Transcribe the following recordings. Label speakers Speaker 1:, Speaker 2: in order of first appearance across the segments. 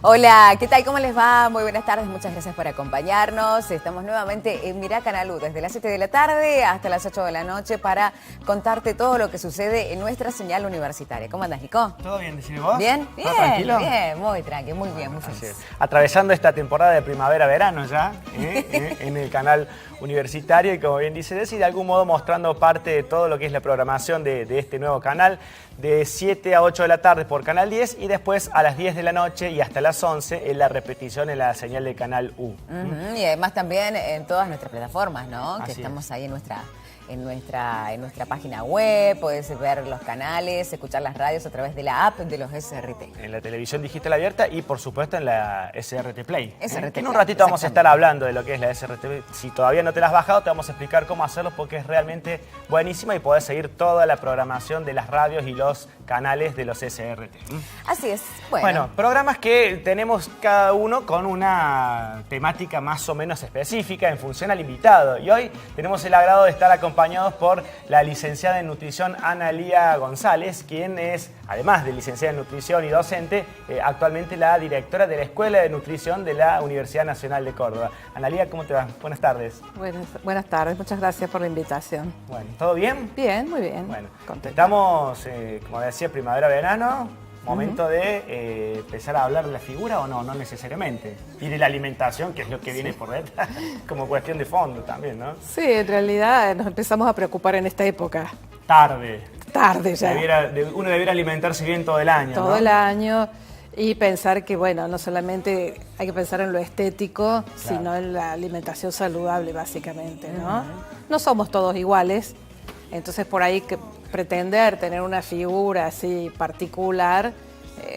Speaker 1: Hola, ¿qué tal? ¿Cómo les va? Muy buenas tardes, muchas gracias por acompañarnos. Estamos nuevamente en Mirá Canal U, desde las 7 de la tarde hasta las 8 de la noche para contarte todo lo que sucede en nuestra señal universitaria. ¿Cómo andás, Nico?
Speaker 2: ¿Todo bien, decime vos?
Speaker 1: ¿Bien? Bien,
Speaker 2: tranquilo?
Speaker 1: bien, muy tranqui, muy bien, muy feliz.
Speaker 2: Atravesando esta temporada de primavera-verano ya, en el canal universitario y como bien dice Desi, de algún modo mostrando parte de todo lo que es la programación de este nuevo canal, de 7 a 8 de la tarde por Canal 10 y después a las 10 de la noche y hasta las 11 en la repetición en la señal de Canal U.
Speaker 1: Y además también en todas nuestras plataformas, ¿no? Que
Speaker 2: Así
Speaker 1: estamos ahí en nuestra página web, podés ver los canales, escuchar las radios a través de la app de los SRT.
Speaker 2: En la televisión digital abierta y por supuesto en la SRT Play.
Speaker 1: SRT
Speaker 2: En un
Speaker 1: Play,
Speaker 2: ratito vamos a estar hablando de lo que es la SRT. Si todavía no te la has bajado, te vamos a explicar cómo hacerlo porque es realmente buenísima y podés seguir toda la programación de las radios y los canales de los SRT.
Speaker 1: Así es.
Speaker 2: Bueno, programas que tenemos cada uno con una temática más o menos específica en función al invitado. Y hoy tenemos el agrado de estar acompañados por la licenciada en nutrición Analía González, quien es, además de licenciada en nutrición y docente, actualmente la directora de la Escuela de Nutrición de la Universidad Nacional de Córdoba. Analía, ¿cómo te va? Buenas tardes.
Speaker 3: Buenas tardes, muchas gracias por la invitación.
Speaker 2: Bueno, ¿todo bien?
Speaker 3: Bien, muy bien.
Speaker 2: Bueno,
Speaker 3: contenta.
Speaker 2: estamos, como decía, primavera-verano. Momento de empezar a hablar de la figura o no necesariamente. Y de la alimentación, que es lo que viene por detrás, como cuestión de fondo también, ¿no?
Speaker 3: Sí, en realidad nos empezamos a preocupar en esta época.
Speaker 2: Tarde
Speaker 3: ya.
Speaker 2: Uno debiera alimentarse bien todo el año,
Speaker 3: Todo
Speaker 2: ¿no?
Speaker 3: el año y pensar que, bueno, no solamente hay que pensar en lo estético, sino en la alimentación saludable, básicamente, ¿no? No somos todos iguales, entonces por ahí que pretender tener una figura así particular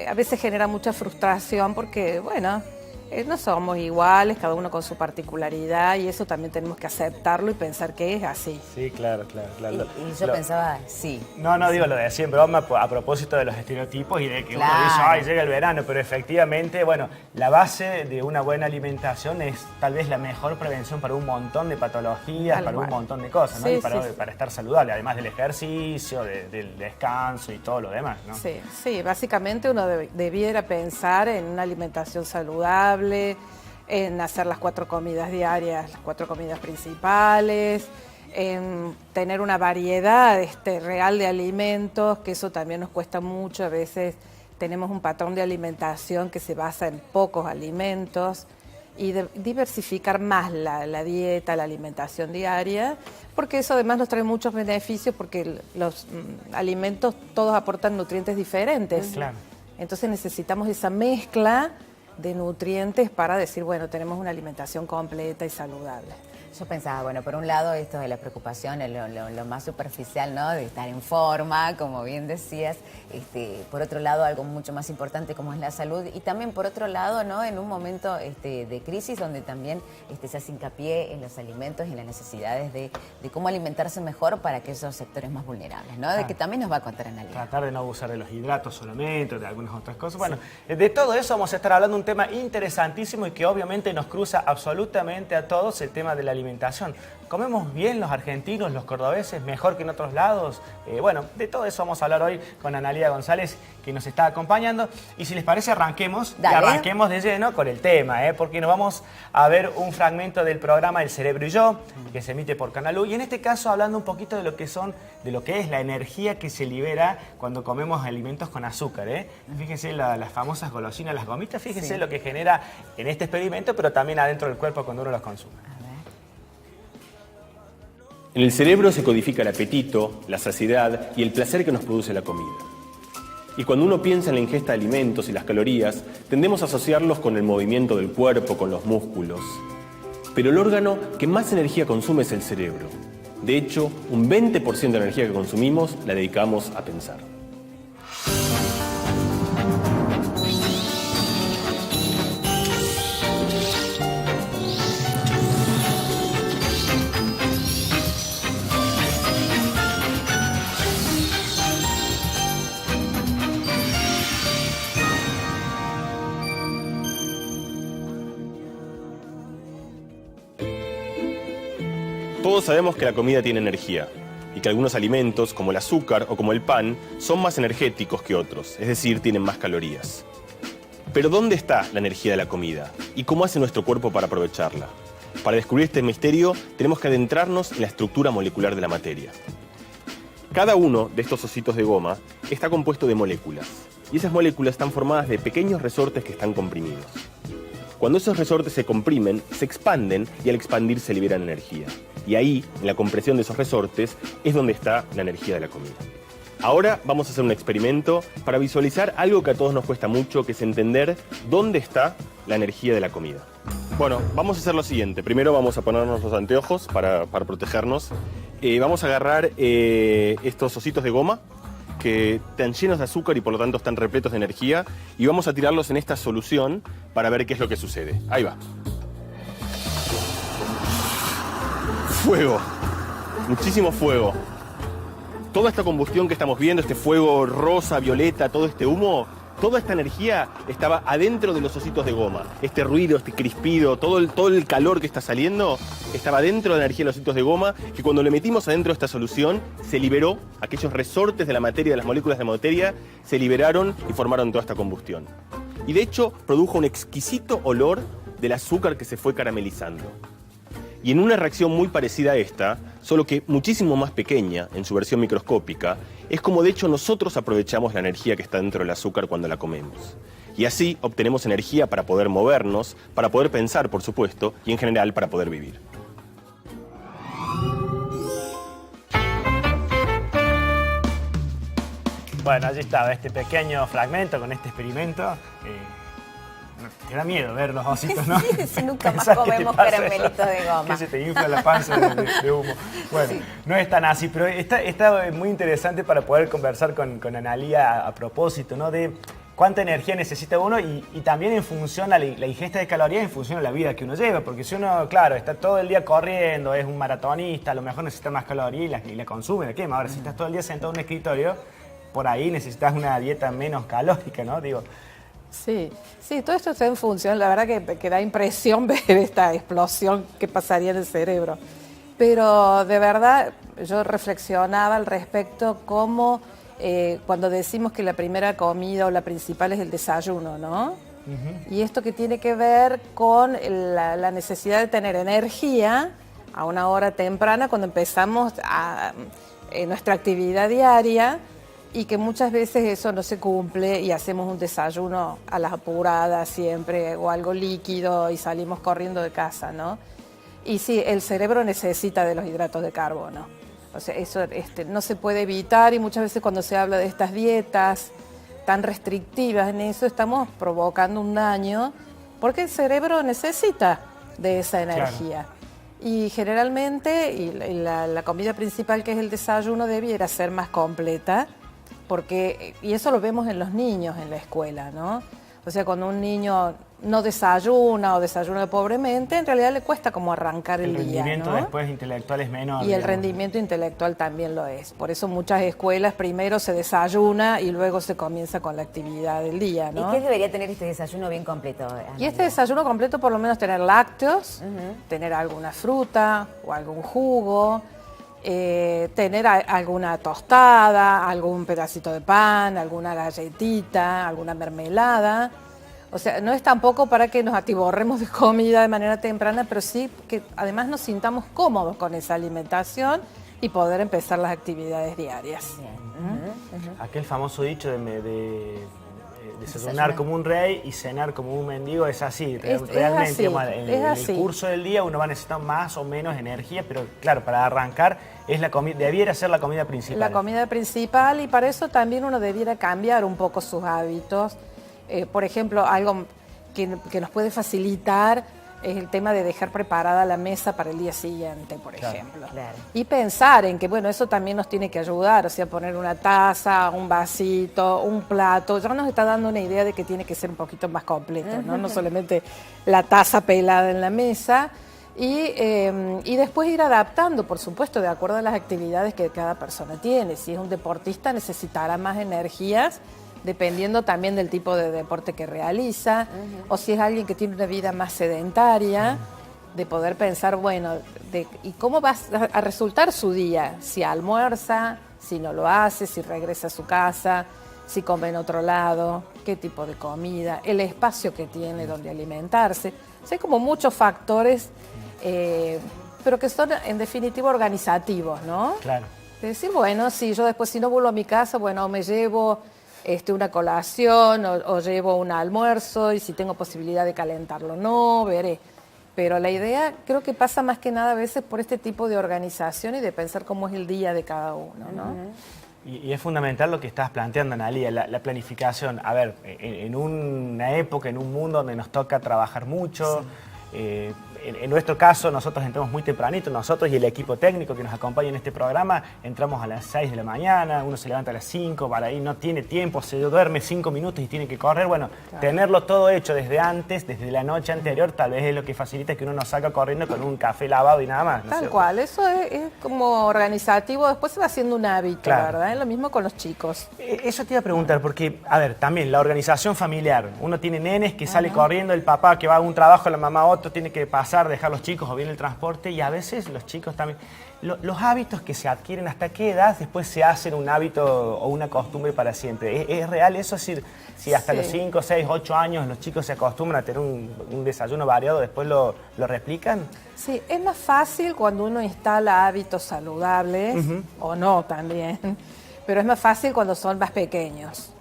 Speaker 3: a veces genera mucha frustración porque, bueno, no somos iguales, cada uno con su particularidad y eso también tenemos que aceptarlo y pensar que es así.
Speaker 2: Sí, claro.
Speaker 1: Y yo pensaba, sí.
Speaker 2: Digo lo de siempre, vamos a propósito de los estereotipos y de que uno dice, ay, llega el verano, pero efectivamente, bueno, la base de una buena alimentación es tal vez la mejor prevención para un montón de patologías, para un montón de cosas, ¿no?
Speaker 3: Sí,
Speaker 2: Y para estar saludable, además del ejercicio, del descanso y todo lo demás, ¿no?
Speaker 3: Sí, básicamente uno debiera pensar en una alimentación saludable, en hacer las 4 comidas diarias, las 4 comidas principales, en tener una variedad real de alimentos, que eso también nos cuesta mucho. A veces tenemos un patrón de alimentación que se basa en pocos alimentos y diversificar más la dieta, la alimentación diaria, porque eso además nos trae muchos beneficios porque los alimentos todos aportan nutrientes diferentes.
Speaker 2: Claro.
Speaker 3: Entonces necesitamos esa mezcla de nutrientes para decir, bueno, tenemos una alimentación completa y saludable.
Speaker 1: Yo pensaba, bueno, por un lado esto de la preocupación, lo más superficial, ¿no? De estar en forma, como bien decías. Por otro lado, algo mucho más importante como es la salud. Y también por otro lado, ¿no? En un momento de crisis donde también se hace hincapié en los alimentos y en las necesidades de cómo alimentarse mejor para aquellos sectores más vulnerables, ¿no? De que también nos va a contar Analía.
Speaker 2: Tratar de no abusar de los hidratos solamente, de algunas otras cosas. Bueno, de todo eso vamos a estar hablando de un tema interesantísimo y que obviamente nos cruza absolutamente a todos, el tema de la alimentación. ¿Comemos bien los argentinos, los cordobeses, mejor que en otros lados? Bueno, de todo eso vamos a hablar hoy con Analía González, que nos está acompañando. Y si les parece, arranquemos.
Speaker 1: Dale.
Speaker 2: Y arranquemos de lleno con el tema, porque nos vamos a ver un fragmento del programa El Cerebro y Yo, que se emite por Canal U. Y en este caso hablando un poquito de lo que es la energía que se libera cuando comemos alimentos con azúcar. Fíjense las famosas golosinas, las gomitas, fíjense lo que genera en este experimento, pero también adentro del cuerpo cuando uno los consume.
Speaker 4: En el cerebro se codifica el apetito, la saciedad y el placer que nos produce la comida. Y cuando uno piensa en la ingesta de alimentos y las calorías, tendemos a asociarlos con el movimiento del cuerpo, con los músculos. Pero el órgano que más energía consume es el cerebro. De hecho, un 20% de la energía que consumimos la dedicamos a pensar. Todos sabemos que la comida tiene energía y que algunos alimentos, como el azúcar o como el pan, son más energéticos que otros, es decir, tienen más calorías. Pero ¿dónde está la energía de la comida? ¿Y cómo hace nuestro cuerpo para aprovecharla? Para descubrir este misterio, tenemos que adentrarnos en la estructura molecular de la materia. Cada uno de estos ositos de goma está compuesto de moléculas, y esas moléculas están formadas de pequeños resortes que están comprimidos. Cuando esos resortes se comprimen, se expanden y al expandir se liberan energía. Y ahí, en la compresión de esos resortes, es donde está la energía de la comida. Ahora vamos a hacer un experimento para visualizar algo que a todos nos cuesta mucho, que es entender dónde está la energía de la comida. Bueno, vamos a hacer lo siguiente. Primero vamos a ponernos los anteojos para protegernos. Vamos a agarrar estos ositos de goma que están llenos de azúcar y por lo tanto están repletos de energía, y vamos a tirarlos en esta solución para ver qué es lo que sucede. Ahí va. Fuego. Muchísimo fuego. Toda esta combustión que estamos viendo, este fuego rosa, violeta, todo este humo, toda esta energía estaba adentro de los ositos de goma. Este ruido, este crispido, todo el calor que está saliendo estaba dentro de la energía de los ositos de goma, que cuando le metimos adentro de esta solución se liberó, aquellos resortes de la materia, de las moléculas de materia, se liberaron y formaron toda esta combustión. Y de hecho produjo un exquisito olor del azúcar que se fue caramelizando. Y en una reacción muy parecida a esta, solo que muchísimo más pequeña, en su versión microscópica, es como de hecho nosotros aprovechamos la energía que está dentro del azúcar cuando la comemos. Y así obtenemos energía para poder movernos, para poder pensar, por supuesto, y en general para poder vivir.
Speaker 2: Bueno, allí estaba este pequeño fragmento con este experimento. Te da miedo ver los ositos, ¿no?
Speaker 1: Sí, nunca más
Speaker 2: Pensás que te
Speaker 1: comemos
Speaker 2: pasa
Speaker 1: caramelitos
Speaker 2: eso,
Speaker 1: de goma.
Speaker 2: que se te infla la panza de humo. Bueno, sí. No es tan así, pero está muy interesante para poder conversar con Analía a propósito, ¿no? De cuánta energía necesita uno y también en función a la ingesta de calorías, en función a la vida que uno lleva. Porque si uno, claro, está todo el día corriendo, es un maratonista, a lo mejor necesita más calorías y la consume, la quema. Ahora, si estás todo el día sentado en un escritorio, por ahí necesitas una dieta menos calórica, ¿no? Digo,
Speaker 3: sí, todo esto está en función, la verdad que da impresión ver esta explosión que pasaría en el cerebro. Pero de verdad yo reflexionaba al respecto cómo cuando decimos que la primera comida o la principal es el desayuno, ¿no? Y esto que tiene que ver con la necesidad de tener energía a una hora temprana cuando empezamos nuestra actividad diaria, y que muchas veces eso no se cumple y hacemos un desayuno a las apuradas siempre o algo líquido y salimos corriendo de casa, ¿no? Y sí, el cerebro necesita de los hidratos de carbono. O sea, eso no se puede evitar, y muchas veces cuando se habla de estas dietas tan restrictivas en eso estamos provocando un daño porque el cerebro necesita de esa energía. Claro. Y generalmente la comida principal, que es el desayuno, debiera ser más completa. Y eso lo vemos en los niños en la escuela, ¿no? O sea, cuando un niño no desayuna o desayuna pobremente, en realidad le cuesta como arrancar el día, ¿no? El rendimiento
Speaker 2: después intelectual es menor.
Speaker 3: Y el rendimiento intelectual también lo es. Por eso muchas escuelas primero se desayuna y luego se comienza con la actividad del día, ¿no?
Speaker 1: ¿Y qué debería tener este desayuno bien completo, Ana?
Speaker 3: Y este desayuno completo por lo menos tener lácteos, tener alguna fruta o algún jugo, tener alguna tostada, algún pedacito de pan, alguna galletita, alguna mermelada. O sea, no es tampoco para que nos atiborremos de comida de manera temprana, pero sí que además nos sintamos cómodos con esa alimentación y poder empezar las actividades diarias.
Speaker 2: Aquel famoso dicho de desayunar como un rey y cenar como un mendigo es así. Realmente en el curso del día uno va a necesitar más o menos energía, pero claro, para arrancar debiera ser la comida principal.
Speaker 3: La comida principal, y para eso también uno debiera cambiar un poco sus hábitos. Por ejemplo, algo que nos puede facilitar es el tema de dejar preparada la mesa para el día siguiente, por ejemplo. Claro. Y pensar en que, bueno, eso también nos tiene que ayudar, o sea, poner una taza, un vasito, un plato, ya nos está dando una idea de que tiene que ser un poquito más completo, ¿no? No solamente la taza pelada en la mesa. Y después ir adaptando, por supuesto, de acuerdo a las actividades que cada persona tiene. Si es un deportista, necesitará más energías, dependiendo también del tipo de deporte que realiza, o si es alguien que tiene una vida más sedentaria, de poder pensar, bueno, ¿y cómo va a resultar su día? Si almuerza, si no lo hace, si regresa a su casa, si come en otro lado, qué tipo de comida, el espacio que tiene donde alimentarse. O sea, hay como muchos factores, pero que son en definitiva organizativos, ¿no?
Speaker 2: Claro.
Speaker 3: Es decir, bueno, sí, yo después si no vuelvo a mi casa, bueno, me llevo una colación o llevo un almuerzo y si tengo posibilidad de calentarlo, no, veré. Pero la idea creo que pasa más que nada a veces por este tipo de organización y de pensar cómo es el día de cada uno, ¿no?
Speaker 2: Y es fundamental lo que estás planteando, Analía, la planificación. A ver, en una época, en un mundo donde nos toca trabajar mucho, en nuestro caso nosotros entramos muy tempranito, nosotros y el equipo técnico que nos acompaña en este programa, entramos a las 6 de la mañana, uno se levanta a las 5, para ahí no tiene tiempo, se duerme 5 minutos y tiene que correr. Bueno, tenerlo todo hecho desde antes, desde la noche anterior, tal vez es lo que facilita que uno no salga corriendo con un café lavado y nada más. ¿No?
Speaker 3: Tal cual, eso es como organizativo, después se va haciendo un hábito,
Speaker 2: Claro.
Speaker 3: ¿verdad? Es lo mismo con los chicos.
Speaker 2: Eso te iba a preguntar, porque, a ver, también la organización familiar. Uno tiene nenes que sale corriendo, el papá que va a un trabajo, la mamá a otro, tiene que pasar, dejar los chicos o bien el transporte, y a veces los chicos también. Los hábitos que se adquieren, ¿hasta qué edad después se hacen un hábito o una costumbre para siempre? ¿Es real eso? Es decir, si hasta los 5, 6, 8 años los chicos se acostumbran a tener un desayuno variado, ¿después lo replican?
Speaker 3: Sí, es más fácil cuando uno instala hábitos saludables, o no también, pero es más fácil cuando son más pequeños.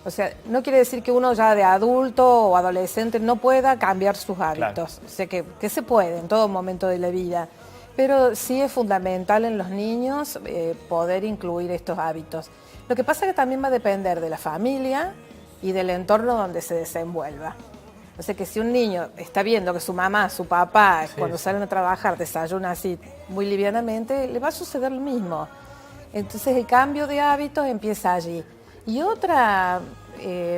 Speaker 3: O sea, no quiere decir que uno ya de adulto o adolescente no pueda cambiar sus hábitos.
Speaker 2: Claro.
Speaker 3: O sea, que se puede en todo momento de la vida. Pero sí es fundamental en los niños poder incluir estos hábitos. Lo que pasa es que también va a depender de la familia y del entorno donde se desenvuelva. O sea que si un niño está viendo que su mamá, su papá, cuando salen a trabajar desayuna así muy livianamente, le va a suceder lo mismo. Entonces el cambio de hábitos empieza allí. Y otra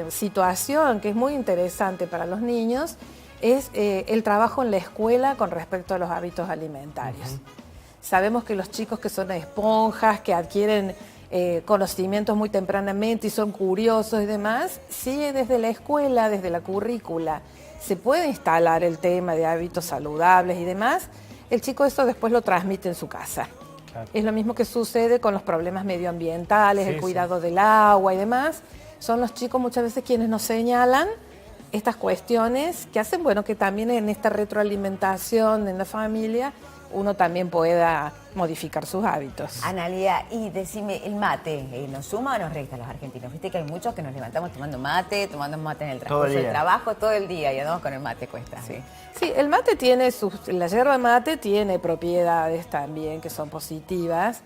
Speaker 3: situación que es muy interesante para los niños es el trabajo en la escuela con respecto a los hábitos alimentarios. Sabemos que los chicos que son esponjas, que adquieren conocimientos muy tempranamente y son curiosos y demás, si desde la escuela, desde la currícula, se puede instalar el tema de hábitos saludables y demás, el chico eso después lo transmite en su casa. Claro. Es lo mismo que sucede con los problemas medioambientales, el cuidado del agua y demás. Son los chicos muchas veces quienes nos señalan estas cuestiones que hacen, bueno, que también en esta retroalimentación en la familia uno también pueda modificar sus hábitos.
Speaker 1: Analía, y decime, ¿el mate nos suma o nos resta a los argentinos? Viste que hay muchos que nos levantamos tomando mate en el transcurso del trabajo todo el día y andamos con el mate cuesta.
Speaker 3: Sí, el mate tiene la yerba mate tiene propiedades también que son positivas,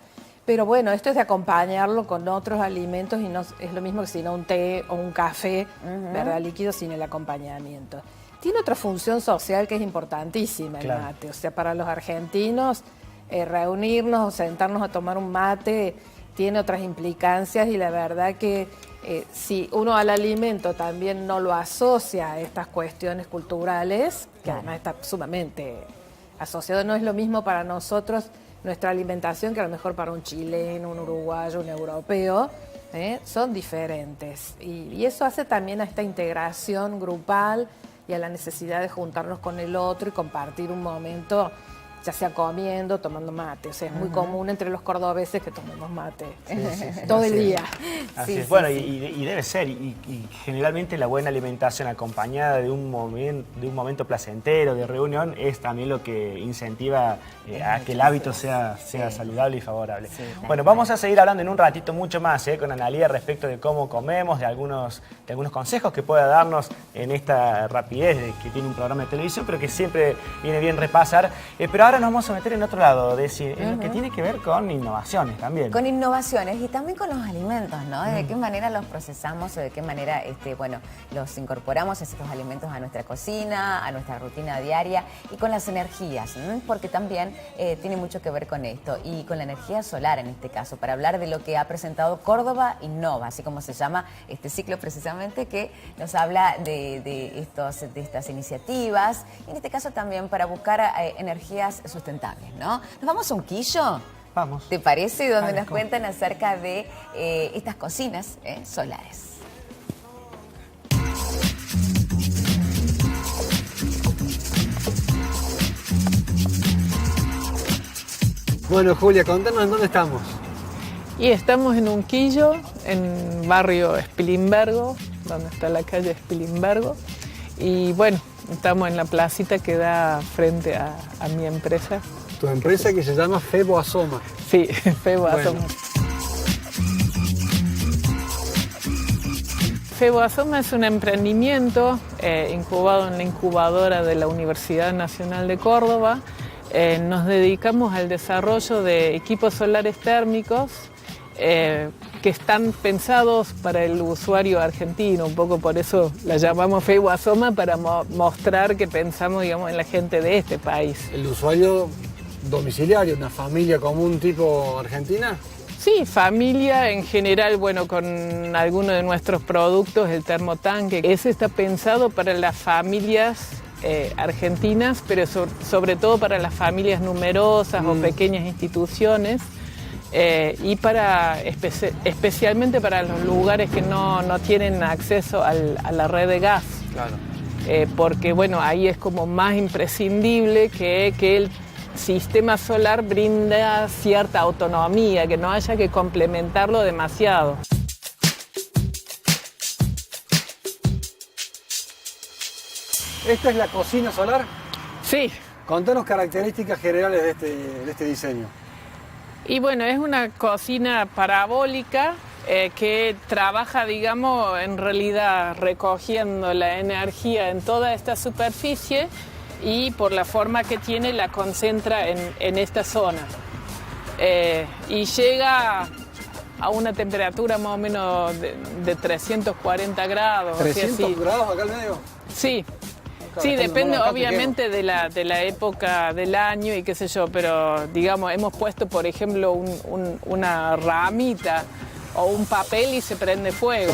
Speaker 3: pero bueno, esto es de acompañarlo con otros alimentos y no es lo mismo que si no un té o un café, ¿verdad? Líquido sin el acompañamiento. Tiene otra función social que es importantísima el mate. O sea, para los argentinos, reunirnos o sentarnos a tomar un mate tiene otras implicancias y la verdad que si uno al alimento también no lo asocia a estas cuestiones culturales, que además está sumamente asociado, no es lo mismo para nosotros nuestra alimentación que a lo mejor para un chileno, un uruguayo, un europeo, son diferentes. Y eso hace también a esta integración grupal y a la necesidad de juntarnos con el otro y compartir un momento, ya sea comiendo, tomando mate. O sea, es muy común entre los cordobeses que tomemos mate todo el día.
Speaker 2: Así es. Bueno, y debe ser, y generalmente la buena alimentación acompañada de un momento placentero, de reunión, es también lo que incentiva a que el hábito sea saludable y favorable. Bueno, vamos a seguir hablando en un ratito mucho más con Analía respecto de cómo comemos, de algunos consejos que pueda darnos en esta rapidez que tiene un programa de televisión, pero que siempre viene bien repasar. Pero ahora nos vamos a meter en otro lado, en lo que tiene que ver con innovaciones también.
Speaker 1: Con innovaciones y también con los alimentos, ¿no? De qué manera los procesamos o de qué manera los incorporamos estos alimentos a nuestra cocina, a nuestra rutina diaria y con las energías, porque también tiene mucho que ver con esto y con la energía solar en este caso, para hablar de lo que ha presentado Córdoba Innova, así como se llama este ciclo precisamente, que nos habla de estas iniciativas y en este caso también para buscar energías sustentables, ¿no? ¿Nos vamos a un quillo?
Speaker 2: Vamos.
Speaker 1: ¿Te parece? Donde nos cuentan acerca de estas cocinas solares.
Speaker 5: Bueno, Julia, contanos en dónde estamos.
Speaker 6: Y estamos en un quillo
Speaker 5: en barrio Spilimbergo, donde está la calle Spilimbergo. Y bueno, estamos en la placita que da frente a mi empresa.
Speaker 6: Tu empresa que se llama Febo Asoma.
Speaker 5: Sí, Febo Asoma. Febo Asoma es un emprendimiento incubado en la incubadora de la Universidad Nacional de Córdoba. Nos dedicamos al desarrollo de equipos solares térmicos que están pensados para el usuario argentino, un poco por eso la llamamos Febo Asoma, para mostrar que pensamos, digamos, en la gente de este país.
Speaker 6: ¿El usuario domiciliario, una familia común tipo argentina?
Speaker 5: Sí, familia en general, bueno, con algunos de nuestros productos, el termotanque, ese está pensado para las familias argentinas, pero sobre todo para las familias numerosas o pequeñas instituciones. Y especialmente para los lugares que no tienen acceso a la red de gas.
Speaker 6: Claro.
Speaker 5: Porque bueno, ahí es como más imprescindible que el sistema solar brinda cierta autonomía, que no haya que complementarlo demasiado.
Speaker 6: ¿Esta es la cocina solar?
Speaker 5: Sí.
Speaker 6: Contanos características generales de este diseño.
Speaker 5: Y bueno, es una cocina parabólica que trabaja, digamos, en realidad recogiendo la energía en toda esta superficie y por la forma que tiene la concentra en esta zona. Y llega a una temperatura más o menos de 340 grados.
Speaker 6: ¿300 grados acá al medio?
Speaker 5: Sí. Sí, depende obviamente de la época del año y qué sé yo, pero digamos, hemos puesto, por ejemplo, una ramita o un papel y se prende fuego.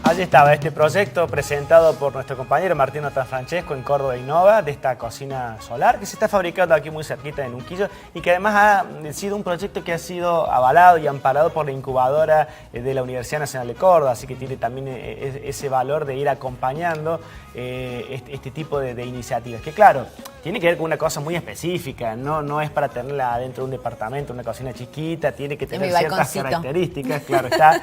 Speaker 2: Allí estaba este proyecto presentado por nuestro compañero Martino Francesco en Córdoba Innova, de esta cocina solar que se está fabricando aquí muy cerquita en Unquillo y que además ha sido un proyecto que ha sido avalado y amparado por la incubadora de la Universidad Nacional de Córdoba, así que tiene también ese valor de ir acompañando este tipo de iniciativas, que claro, tiene que ver con una cosa muy específica, no es para tenerla dentro de un departamento, una cocina chiquita, tiene que tener ciertas características, claro está,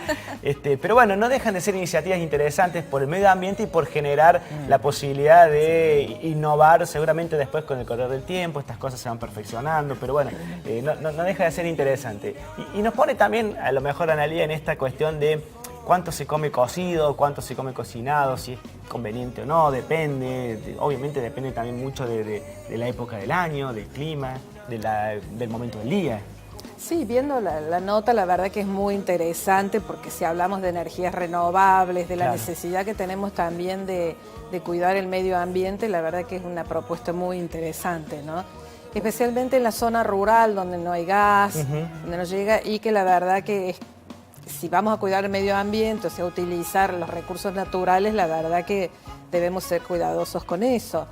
Speaker 2: pero bueno, no dejan de ser iniciativas interesantes por el medio ambiente y por generar la posibilidad de innovar, seguramente después con el correr del tiempo, estas cosas se van perfeccionando, pero bueno, no deja de ser interesante. Y nos pone también, a lo mejor, Analía, en esta cuestión de cuánto se come cocido, cuánto se come cocinado, si es conveniente o no, depende, obviamente depende también mucho de la época del año, del clima, del momento del día.
Speaker 3: Sí, viendo la nota, la verdad que es muy interesante porque si hablamos de energías renovables, de la necesidad que tenemos también de cuidar el medio ambiente, la verdad que es una propuesta muy interesante, ¿no? Especialmente en la zona rural donde no hay gas, donde no llega, y que la verdad que si vamos a cuidar el medio ambiente, o sea, utilizar los recursos naturales, la verdad que debemos ser cuidadosos con eso.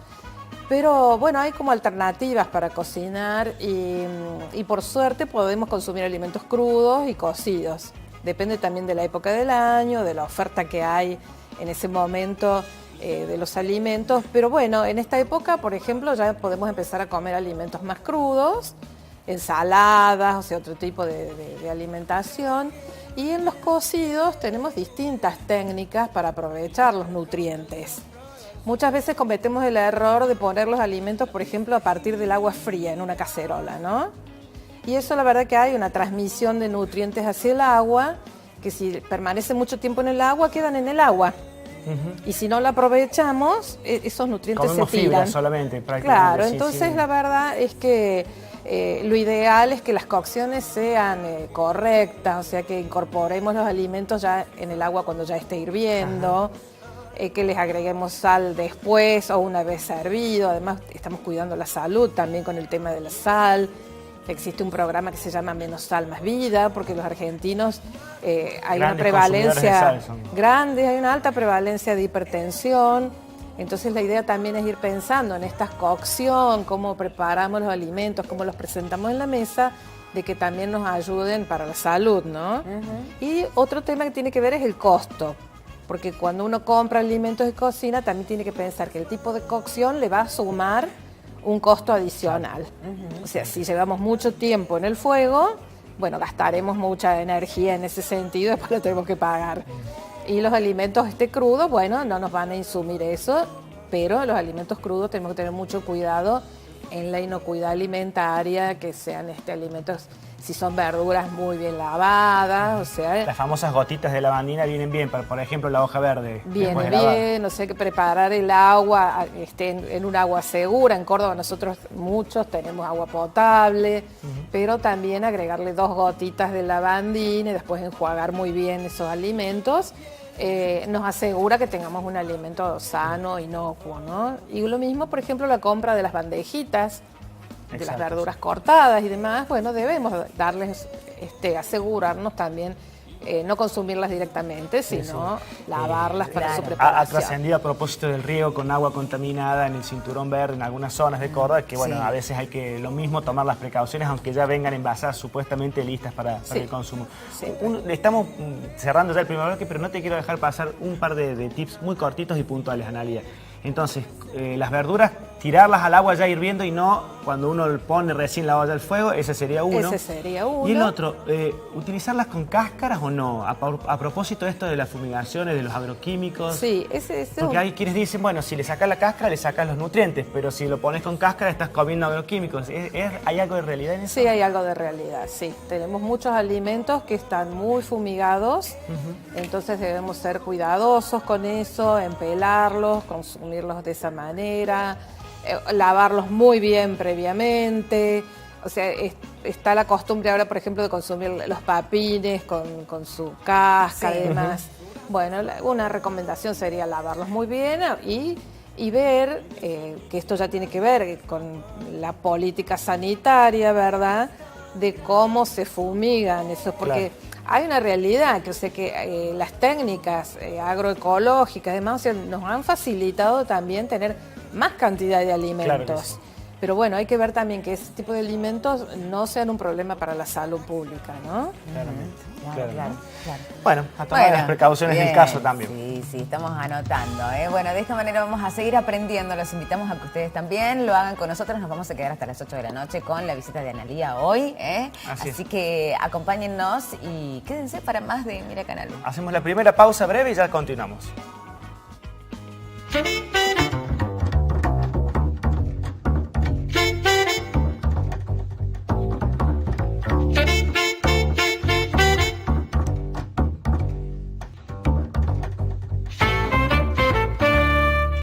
Speaker 3: Pero bueno, hay como alternativas para cocinar y por suerte podemos consumir alimentos crudos y cocidos. Depende también de la época del año, de la oferta que hay en ese momento de los alimentos. Pero bueno, en esta época, por ejemplo, ya podemos empezar a comer alimentos más crudos, ensaladas, o sea, otro tipo de alimentación. Y en los cocidos tenemos distintas técnicas para aprovechar los nutrientes. Muchas veces cometemos el error de poner los alimentos, por ejemplo, a partir del agua fría en una cacerola, ¿no? Y eso, la verdad que hay una transmisión de nutrientes hacia el agua, que si permanece mucho tiempo en el agua, quedan en el agua. Y si no la aprovechamos, esos nutrientes
Speaker 2: comemos
Speaker 3: se tiran.
Speaker 2: fibra solamente, prácticamente.
Speaker 3: Claro,
Speaker 2: sí,
Speaker 3: entonces
Speaker 2: sí.
Speaker 3: La verdad es que lo ideal es que las cocciones sean correctas, o sea, que incorporemos los alimentos ya en el agua cuando ya esté hirviendo. Que les agreguemos sal después o una vez servido. Además, estamos cuidando la salud también con el tema de la sal. Existe un programa que se llama Menos Sal, Más Vida, porque los argentinos hay una prevalencia grande, hay una alta prevalencia de hipertensión. Entonces la idea también es ir pensando en esta cocción, cómo preparamos los alimentos, cómo los presentamos en la mesa, de que también nos ayuden para la salud, ¿no? Y otro tema que tiene que ver es el costo. porque cuando uno compra alimentos de cocina también tiene que pensar que el tipo de cocción le va a sumar un costo adicional. O sea, si llevamos mucho tiempo en el fuego, bueno, gastaremos mucha energía en ese sentido, después lo tenemos que pagar. Y los alimentos crudos, bueno, no nos van a insumir eso, pero los alimentos crudos tenemos que tener mucho cuidado en la inocuidad alimentaria, que sean alimentos, si son verduras, muy bien lavadas, o sea...
Speaker 2: Las famosas gotitas de lavandina vienen bien, por ejemplo, la hoja verde.
Speaker 3: Viene bien, o sea, que preparar el agua en un agua segura. En Córdoba nosotros muchos tenemos agua potable, pero también agregarle 2 gotitas de lavandina y después enjuagar muy bien esos alimentos. Nos asegura que tengamos un alimento sano, inocuo, ¿no? Y lo mismo, por ejemplo, la compra de las bandejitas, de las verduras cortadas y demás. Bueno, debemos darles, asegurarnos también, no consumirlas directamente, sino lavarlas para su preparación.
Speaker 2: Ha trascendido a propósito del riego con agua contaminada en el cinturón verde en algunas zonas de Córdoba, que bueno, a veces hay que lo mismo tomar las precauciones, aunque ya vengan envasadas supuestamente listas para el consumo.
Speaker 3: Sí.
Speaker 2: Estamos cerrando ya el primer bloque, pero no te quiero dejar pasar un par de tips muy cortitos y puntuales, Analia. Entonces, las verduras, tirarlas al agua ya hirviendo y no cuando uno pone recién la olla al fuego, ese sería uno.
Speaker 3: Ese sería uno.
Speaker 2: Y el otro, ¿utilizarlas con cáscaras o no? A propósito de esto de las fumigaciones, de los agroquímicos.
Speaker 3: Sí,
Speaker 2: Porque hay quienes dicen, bueno, si le sacas la cáscara, le sacas los nutrientes, pero si lo pones con cáscara, estás comiendo agroquímicos. ¿Hay algo de realidad en eso?
Speaker 3: Sí, hay algo de realidad, sí. Tenemos muchos alimentos que están muy fumigados, entonces debemos ser cuidadosos con eso, en pelarlos, consumirlos de esa manera, lavarlos muy bien previamente. O sea, está la costumbre ahora, por ejemplo, de consumir los papines con su cáscara y demás. Bueno, una recomendación sería lavarlos muy bien y ver que esto ya tiene que ver con la política sanitaria, ¿verdad? De cómo se fumigan eso, porque hay una realidad, que, o sea, que las técnicas agroecológicas, además, o sea, nos han facilitado también tener más cantidad de alimentos.
Speaker 2: Claro que sí.
Speaker 3: Pero bueno, hay que ver también que ese tipo de alimentos no sean un problema para la salud pública, ¿no?
Speaker 2: Claramente.
Speaker 1: Claro.
Speaker 2: Bueno, a tomar las precauciones del caso también.
Speaker 1: Sí, estamos anotando. Bueno, de esta manera vamos a seguir aprendiendo. Los invitamos a que ustedes también lo hagan con nosotros. Nos vamos a quedar hasta las 8 de la noche con la visita de Analia hoy. Así que acompáñennos y quédense para más de Mira Canal.
Speaker 2: Hacemos la primera pausa breve y ya continuamos.